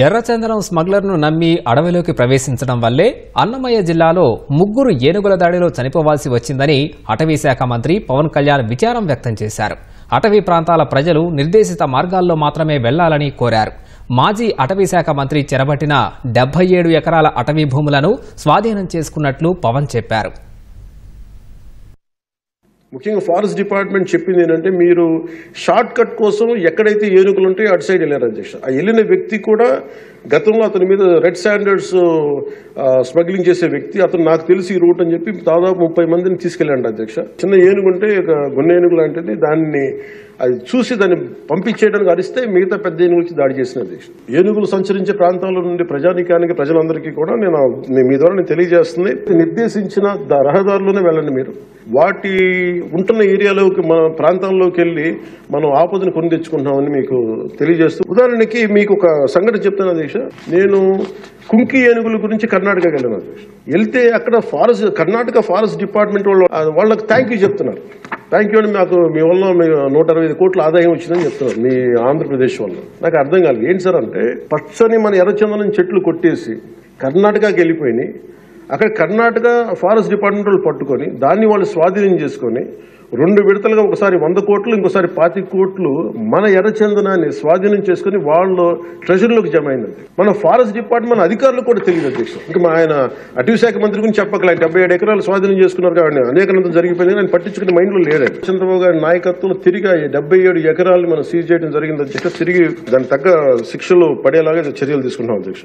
ఎర్రచందనం స్మగ్లర్ను నమ్మి అడవిలోకి ప్రవేశించడం వల్లే అన్నమయ్య జిల్లాలో 3 ఏనుగుల దాడిలో చనిపోవాల్సి వచ్చిందని అటవీశాఖ మంత్రి పవన్ కళ్యాణ్ విచారం వ్యక్తం చేశారు. అటవీ ప్రాంతాల ప్రజలు నిర్దేశిత మార్గాల్లో మాత్రమే వెళ్లాలని కోరారు. మాజీ అటవీశాఖ మంత్రి చెరబట్టిన 77 ఎకరాల అటవీ భూములను స్వాధీనం చేసుకున్నట్లు పవన్ చెప్పారు. ముఖ్యంగా ఫారెస్ట్ డిపార్ట్మెంట్ చెప్పింది ఏంటంటే, మీరు షార్ట్ కట్ కోసం ఎక్కడైతే ఏనుగులు ఉంటాయో అటు సైడ్ వెళ్ళారు అధ్యక్ష. ఆ వెళ్ళిన వ్యక్తి కూడా గతంలో అతని మీద రెడ్ స్టాండర్డ్స్ స్మగ్లింగ్ చేసే వ్యక్తి, అతను నాకు తెలిసి ఈ రూట్ అని చెప్పి దాదాపు 30 మందిని తీసుకెళ్ళండి అధ్యక్ష. చిన్న ఏనుగు ఉంటే గున్న ఏనుగు లాంటిది, దాన్ని అది చూసి దాన్ని పంపించేయడానికి అరిస్తే మిగతా పెద్ద ఏనుగులకి దాడి చేసిన అధ్యక్ష. ఏనుగులు సంచరించే ప్రాంతాల నుండి ప్రజానికానికి ప్రజలందరికీ కూడా మీ ద్వారా నేను తెలియజేస్తుంది, నిర్దేశించిన రహదారులోనే వెళ్ళండి. మీరు వాటి ఉంటున్న ఏరియాలోకి మన ప్రాంతాల్లోకి వెళ్ళి మనం ఆపదను కొని తెచ్చుకుంటామని మీకు తెలియజేస్తూ, ఉదాహరణకి మీకు ఒక సంఘటన చెప్తాను అధ్యక్ష. నేను కుంకి ఏనుగుల గురించి కర్ణాటకకి వెళ్ళాను అధ్యక్ష. వెళ్తే అక్కడ కర్ణాటక ఫారెస్ట్ డిపార్ట్మెంట్ వాళ్ళకి థ్యాంక్ యూ చెప్తున్నారు. థ్యాంక్ యూ అని మాకు మీ వల్ల 165 కోట్ల ఆదాయం వచ్చిందని చెప్తున్నారు మీ ఆంధ్రప్రదేశ్ వల్ల. నాకు అర్థం కాలేదు ఏంటి సార్ అంటే, పచ్చని మన ఎర్రచందనం చెట్లు కొట్టేసి కర్ణాటకకి వెళ్ళిపోయినాయి. అక్కడ కర్ణాటక ఫారెస్ట్ డిపార్ట్మెంట్ వాళ్ళు పట్టుకొని దాన్ని వాళ్ళు స్వాధీనం చేసుకొని 2 విడతలుగా ఒకసారి 100 కోట్లు ఇంకోసారి 25 కోట్లు మన ఎర్రచందనాన్ని స్వాధీనం చేసుకుని వాళ్ళు ట్రెజరీలోకి జమ అయిందండి. మన ఫారెస్ట్ డిపార్ట్మెంట్ అధికారులు కూడా తెలియదు అధ్యక్ష. ఇంకా ఆయన అటవీ శాఖ మంత్రి గురించి చెప్పగల 77 ఎకరాలు స్వాధీనం చేసుకున్నారు కాబట్టి అనేకనంతం జరిగిపోయింది. ఆయన పట్టించుకునే మైండ్లో లేడు. చంద్రబాబు గారి నాయకత్వంలో తిరిగి 77 ఎకరాలు మనం సీజ్ చేయడం జరిగింది అధ్యక్ష. తిరిగి దాని తగ్గ శిక్షలు పడేలాగా చర్యలు తీసుకుంటాం అధ్యక్ష.